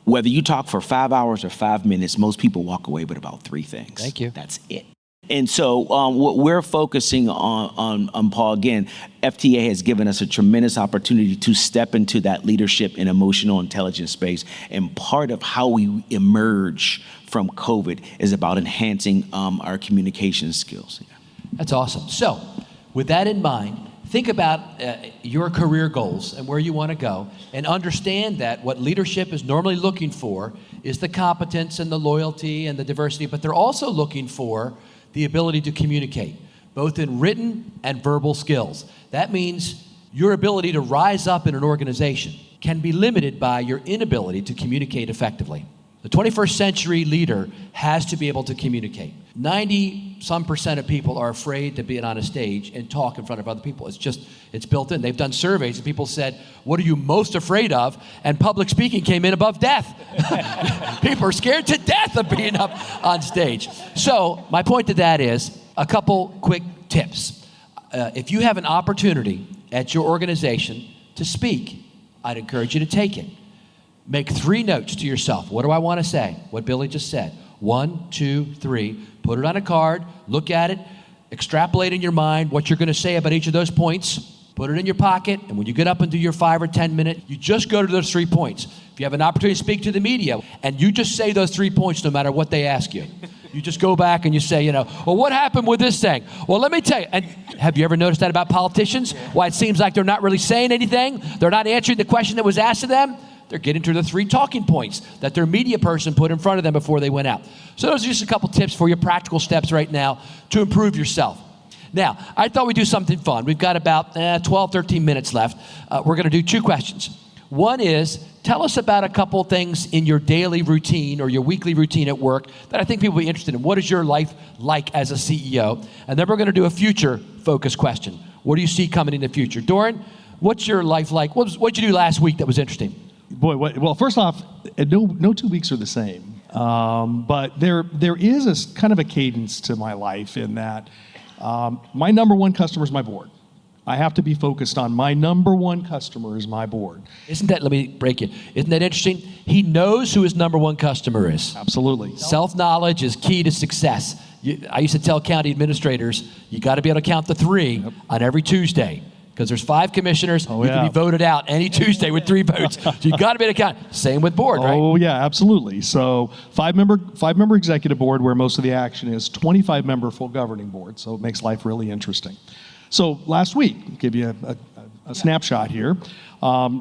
Whether you talk for 5 hours or 5 minutes, most people walk away with about 3 things. Thank you. That's it. And so what we're focusing on, Paul, again, FTA has given us a tremendous opportunity to step into that leadership and emotional intelligence space. And part of how we emerge from COVID is about enhancing our communication skills. That's awesome. So with that in mind, think about your career goals and where you want to go, and understand that what leadership is normally looking for is the competence and the loyalty and the diversity, but they're also looking for the ability to communicate, both in written and verbal skills. That means your ability to rise up in an organization can be limited by your inability to communicate effectively. The 21st century leader has to be able to communicate. 90% of people are afraid to be on a stage and talk in front of other people. It's built in. They've done surveys and people said, what are you most afraid of? And public speaking came in above death. People are scared to death of being up on stage. So my point to that is a couple quick tips. If you have an opportunity at your organization to speak, I'd encourage you to take it. Make 3 notes to yourself. What do I want to say? What Billy just said. 1, 2, 3. Put it on a card. Look at it. Extrapolate in your mind what you're going to say about each of those points. Put it in your pocket. And when you get up and do your 5 or 10 minute, you just go to those 3 points. If you have an opportunity to speak to the media, and you just say those 3 points no matter what they ask you. You just go back and you say, well, what happened with this thing? Well, let me tell you. And have you ever noticed that about politicians? Why it seems like they're not really saying anything? They're not answering the question that was asked of them? They're getting to the 3 talking points that their media person put in front of them before they went out. So those are just a couple tips for you, practical steps right now to improve yourself. Now, I thought we'd do something fun. We've got about 12, 13 minutes left. We're going to do 2 questions. One is, tell us about a couple things in your daily routine or your weekly routine at work that I think people will be interested in. What is your life like as a CEO? And then we're going to do a future focus question. What do you see coming in the future? Doran, what's your life like? What did you do last week that was interesting? Boy, well, first off, no 2 weeks are the same. But there is a kind of a cadence to my life in that my number one customer is my board. I have to be focused on my number one customer is my board. Isn't that, let me break you, isn't that interesting? He knows who his number one customer is. Absolutely. Self-knowledge is key to success. I used to tell county administrators, you got to be able to count the 3 on every Tuesday, because there's 5 commissioners. You can be voted out any Tuesday with 3 votes. So you got to be able to count. Same with board, right? Oh yeah, absolutely. So 5-member executive board where most of the action is, 25-member full governing board. So it makes life really interesting. So last week, I'll give you a snapshot here.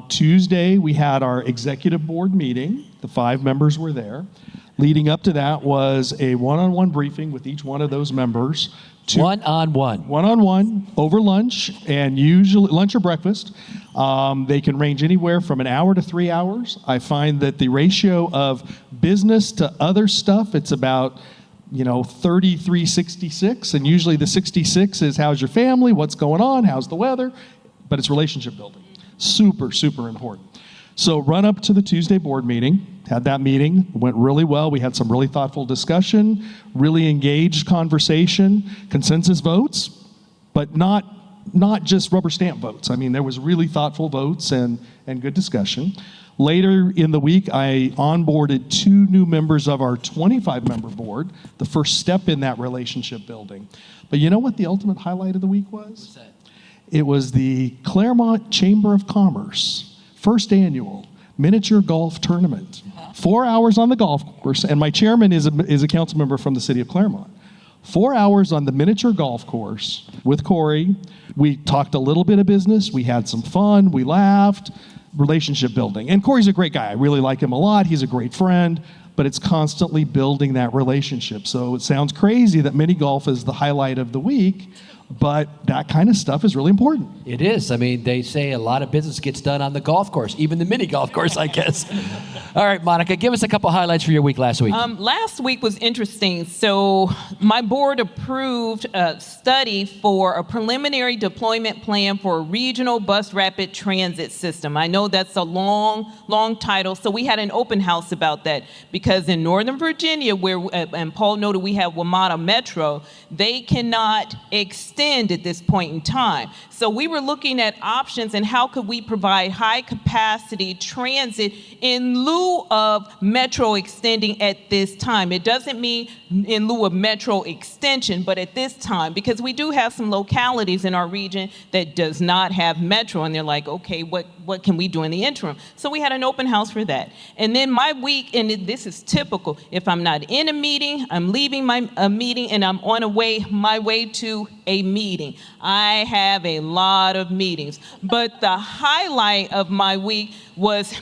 Tuesday, we had our executive board meeting. The 5 members were there. Leading up to that was a one-on-one briefing with each one of those members. One-on-one. One-on-one over lunch, and usually lunch or breakfast. They can range anywhere from an hour to 3 hours. I find that the ratio of business to other stuff, it's about 33-66, and usually the 66 is how's your family, what's going on, how's the weather, but it's relationship building. Super, super important. So run up to the Tuesday board meeting, had that meeting, went really well. We had some really thoughtful discussion, really engaged conversation, consensus votes, but not just rubber stamp votes. I mean, there was really thoughtful votes and good discussion. Later in the week, I onboarded 2 new members of our 25-member board, the first step in that relationship building. But you know what the ultimate highlight of the week was? What's that? It was the Claremont Chamber of Commerce, first annual miniature golf tournament. 4 hours on the golf course, and my chairman is a council member from the city of Claremont. 4 hours on the miniature golf course with Corey. We talked a little bit of business. We had some fun. We laughed. Relationship building. And Corey's a great guy. I really like him a lot. He's a great friend, but it's constantly building that relationship. So it sounds crazy that mini golf is the highlight of the week, but that kind of stuff is really important. It is. I mean, they say a lot of business gets done on the golf course, even the mini golf course, I guess. All right, Monica, give us a couple highlights for your week last week. Last week was interesting. So my board approved a study for a preliminary deployment plan for a regional bus rapid transit system. I know that's a long title. So we had an open house about that because in Northern Virginia, where, and Paul noted we have WMATA Metro, they cannot extend at this point in time. So we were looking at options and how could we provide high capacity transit in lieu of Metro extending at this time. It doesn't mean in lieu of Metro extension, but at this time, because we do have some localities in our region that does not have Metro, and they're like, okay, what can we do in the interim? So we had an open house for that. And then my week, and this is typical, if I'm not in a meeting, I'm leaving a meeting and I'm on my way to a meeting. I have a lot of meetings, but the highlight of my week was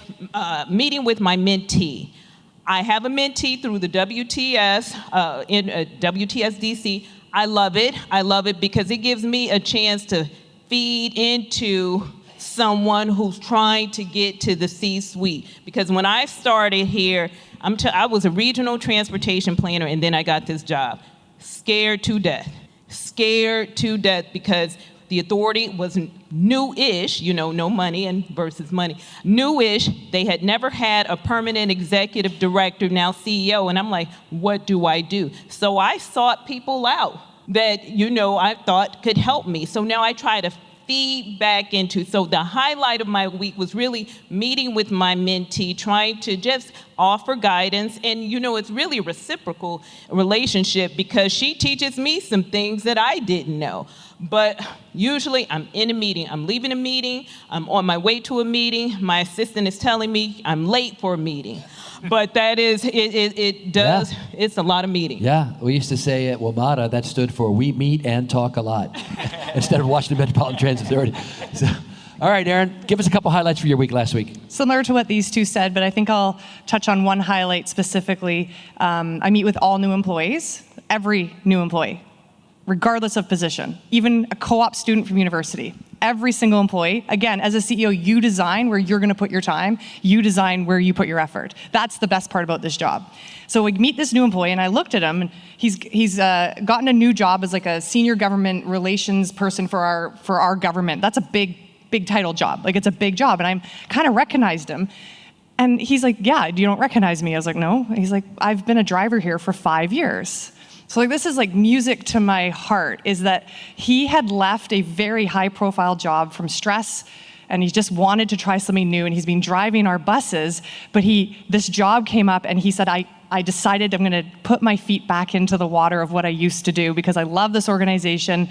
meeting with my mentee. I have a mentee through the WTS, WTS DC. I love it because it gives me a chance to feed into someone who's trying to get to the C-suite. Because when I started here, I was a regional transportation planner, and then I got this job. Scared to death because the authority was new-ish, no money and versus money, new-ish. They had never had a permanent executive director, now CEO, and I'm like, what do I do? So I sought people out that, I thought could help me. So now I try to feed back into. So the highlight of my week was really meeting with my mentee, trying to just offer guidance. And it's really a reciprocal relationship because she teaches me some things that I didn't know. But usually I'm in a meeting, I'm leaving a meeting, I'm on my way to a meeting, my assistant is telling me I'm late for a meeting. But that is, it's a lot of meetings. Yeah, we used to say at WMATA, that stood for We Meet and Talk a Lot, instead of Washington Metropolitan Transit Authority. So, all right, Erinn, give us a couple highlights for your week last week. Similar to what these two said, but I think I'll touch on one highlight specifically. I meet with all new employees, every new employee, regardless of position, even a co-op student from university. Every single employee, again, as a CEO, you design where you're gonna put your time, you design where you put your effort. That's the best part about this job. So we meet this new employee, and I looked at him, and he's gotten a new job as like a senior government relations person for our government. That's a big title job, like it's a big job, and I kind of recognized him. And he's like, yeah, you don't recognize me? I was like, no. And he's like, I've been a driver here for 5 years. So like, this is like music to my heart, is that he had left a very high profile job from stress, and he just wanted to try something new, and he's been driving our buses, but this job came up, and he said, I decided I'm gonna put my feet back into the water of what I used to do because I love this organization.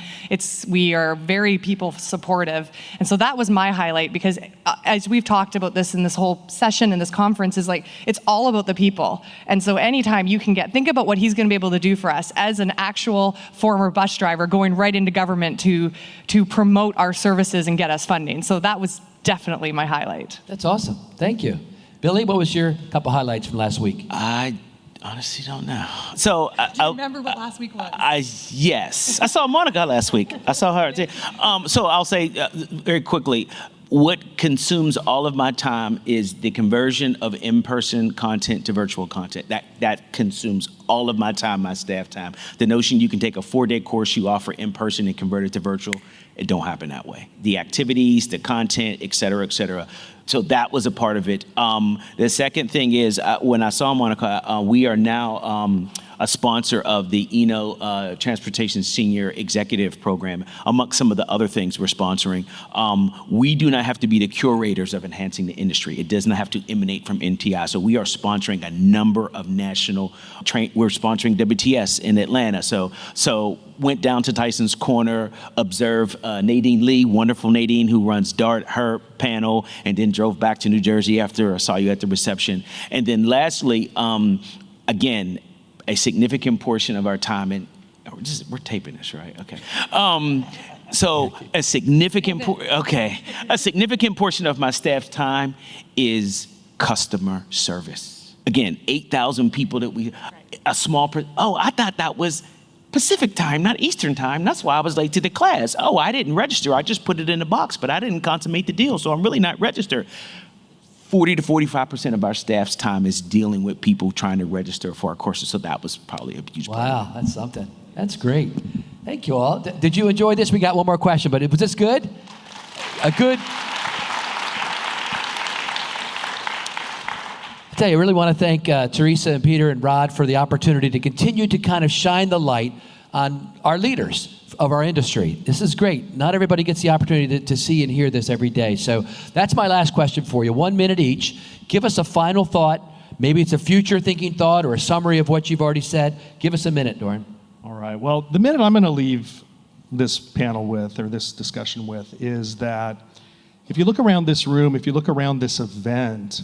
We are very people supportive. And so that was my highlight, because as we've talked about this in this whole session and this conference, is like, it's all about the people. And so anytime you can think about what he's gonna be able to do for us as an actual former bus driver going right into government to promote our services and get us funding. So that was definitely my highlight. That's awesome. Thank you. Billy, what was your couple highlights from last week? I honestly don't know. So Do you remember what last week was? Yes, I saw Monica last week. I saw her. So I'll say very quickly, what consumes all of my time is the conversion of in-person content to virtual content. That consumes all of my time, my staff time. The notion you can take a 4-day course you offer in person and convert it to virtual, it don't happen that way. The activities, the content, et cetera, et cetera. So that was a part of it. The second thing is, when I saw Monica, we are now a sponsor of the ENO Transportation Senior Executive Program, amongst some of the other things we're sponsoring. We do not have to be the curators of enhancing the industry. It does not have to emanate from NTI. So we are sponsoring a number of national we're sponsoring WTS in Atlanta. So went down to Tyson's Corner, observed Nadine Lee, wonderful Nadine, who runs DART, her panel, and then drove back to New Jersey after I saw you at the reception. And then lastly, again, a significant portion of our time, and we're taping this, right? Okay. So a significant portion of my staff's time is customer service. Again, 8,000 people that I thought that was Pacific time, not Eastern time. That's why I was late to the class. Oh, I didn't register. I just put it in the box, but I didn't consummate the deal, so I'm really not registered. 40 to 45% of our staff's time is dealing with people trying to register for our courses, so that was probably a huge part. Wow, that's something. That's great. Thank you all. Did you enjoy this? We got one more question, but was this good? I tell you, I really want to thank Teresa and Peter and Rod for the opportunity to continue to kind of shine the light on our leaders of our industry. This is great. Not everybody gets the opportunity to see and hear this every day. So that's my last question for you. 1 minute each. Give us a final thought. Maybe it's a future thinking thought or a summary of what you've already said. Give us a minute, Doran. All right. Well, the minute I'm going to leave this panel with, or this discussion with, is that if you look around this room, if you look around this event,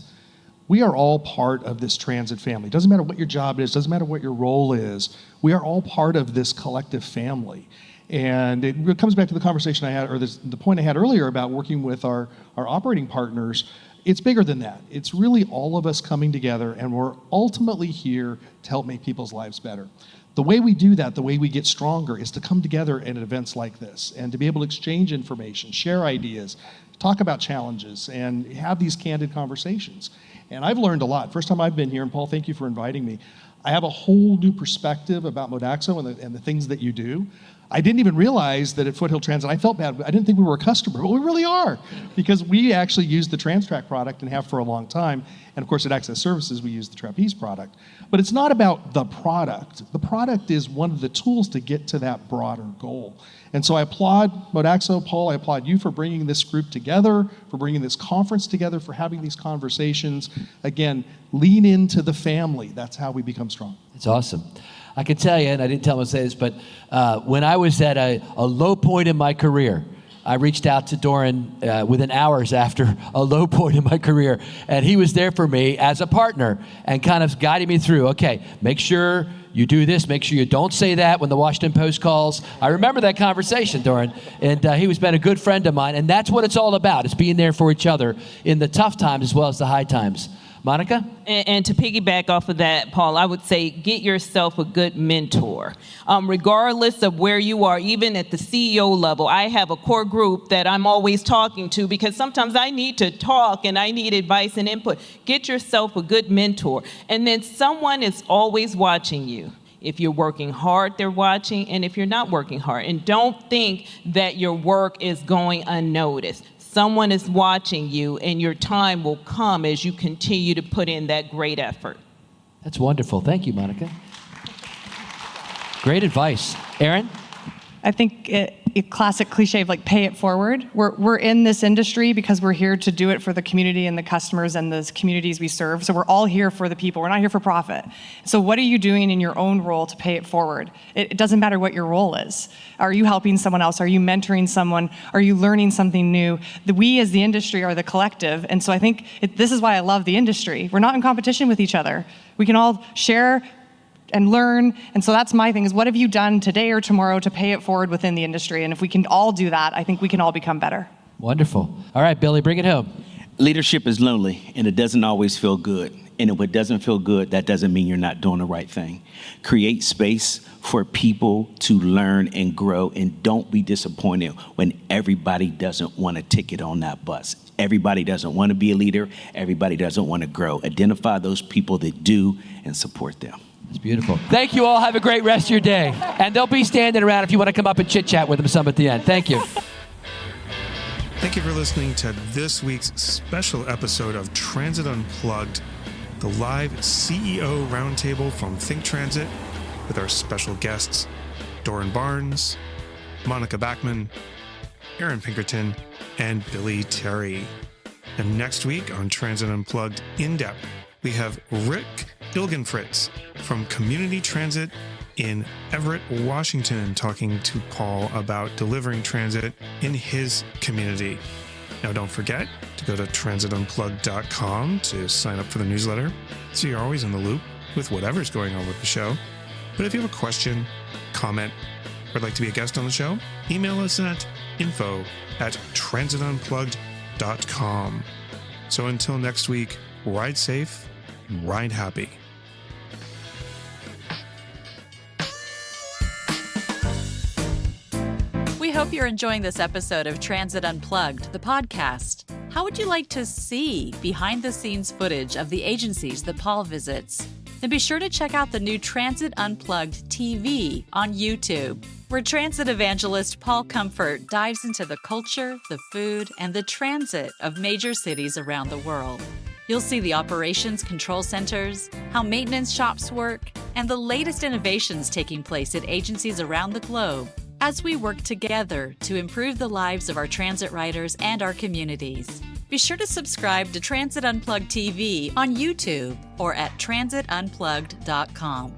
we are all part of this transit family. Doesn't matter what your job is, doesn't matter what your role is, we are all part of this collective family. And it comes back to the conversation I had, or the point I had earlier about working with our operating partners. It's bigger than that. It's really all of us coming together, and we're ultimately here to help make people's lives better. The way we do that, the way we get stronger, is to come together at events like this and to be able to exchange information, share ideas, talk about challenges, and have these candid conversations. And I've learned a lot. First time I've been here, and Paul, thank you for inviting me. I have a whole new perspective about Modaxo and the things that you do. I didn't even realize that at Foothill Transit, I felt bad. I didn't think we were a customer, but we really are, because we actually use the TransTrack product and have for a long time. And of course, at Access Services, we use the Trapeze product. But it's not about the product. The product is one of the tools to get to that broader goal. And so I applaud Modaxo, Paul, I applaud you for bringing this group together, for bringing this conference together, for having these conversations. Again, lean into the family. That's how we become strong. It's awesome. I can tell you, and I didn't tell him to say this, but when I was at a low point in my career, I reached out to Doran within hours after a low point in my career, and he was there for me as a partner and kind of guiding me through, okay, make sure you do this, make sure you don't say that when the Washington Post calls. I remember that conversation, Doran, and he was been a good friend of mine, and that's what it's all about. It's being there for each other in the tough times as well as the high times. Monica? And to piggyback off of that, Paul, I would say get yourself a good mentor. Regardless of where you are, even at the CEO level, I have a core group that I'm always talking to because sometimes I need to talk and I need advice and input. Get yourself a good mentor. And then someone is always watching you. If you're working hard, they're watching, and if you're not working hard. And don't think that your work is going unnoticed. Someone is watching you, and your time will come as you continue to put in that great effort. That's wonderful. Thank you, Monica. Great advice. Erinn? I think a classic cliche of like pay it forward. We're in this industry because we're here to do it for the community and the customers and the communities we serve. So we're all here for the people. We're not here for profit. So what are you doing in your own role to pay it forward? It doesn't matter what your role is. Are you helping someone else? Are you mentoring someone? Are you learning something new? We as the industry are the collective. And so I think this is why I love the industry. We're not in competition with each other. We can all share and learn. And so that's my thing, is what have you done today or tomorrow to pay it forward within the industry? And if we can all do that, I think we can all become better. Wonderful. All right, Billy, bring it home. Leadership is lonely, and it doesn't always feel good. And if it doesn't feel good, that doesn't mean you're not doing the right thing. Create space for people to learn and grow, and don't be disappointed when everybody doesn't want a ticket on that bus. Everybody doesn't want to be a leader. Everybody doesn't want to grow. Identify those people that do and support them. It's beautiful. Thank you all. Have a great rest of your day. And they'll be standing around if you want to come up and chit-chat with them some at the end. Thank you. Thank you for listening to this week's special episode of Transit Unplugged, the live CEO Roundtable from ThinkTransit with our special guests, Doran Barnes, Monica Backmon, Erinn Pinkerton, and Billy Terry. And next week on Transit Unplugged In Depth, we have Rick Ilgenfritz from Community Transit in Everett, Washington, talking to Paul about delivering transit in his community. Now, don't forget to go to transitunplugged.com to sign up for the newsletter, so you're always in the loop with whatever's going on with the show. But if you have a question, comment, or would like to be a guest on the show, email us at info@transitunplugged.com. So until next week, ride safe, ride happy. We hope you're enjoying this episode of Transit Unplugged, the podcast. How would you like to see behind-the-scenes footage of the agencies that Paul visits? Then be sure to check out the new Transit Unplugged TV on YouTube, where transit evangelist Paul Comfort dives into the culture, the food, and the transit of major cities around the world. You'll see the operations control centers, how maintenance shops work, and the latest innovations taking place at agencies around the globe as we work together to improve the lives of our transit riders and our communities. Be sure to subscribe to Transit Unplugged TV on YouTube or at transitunplugged.com.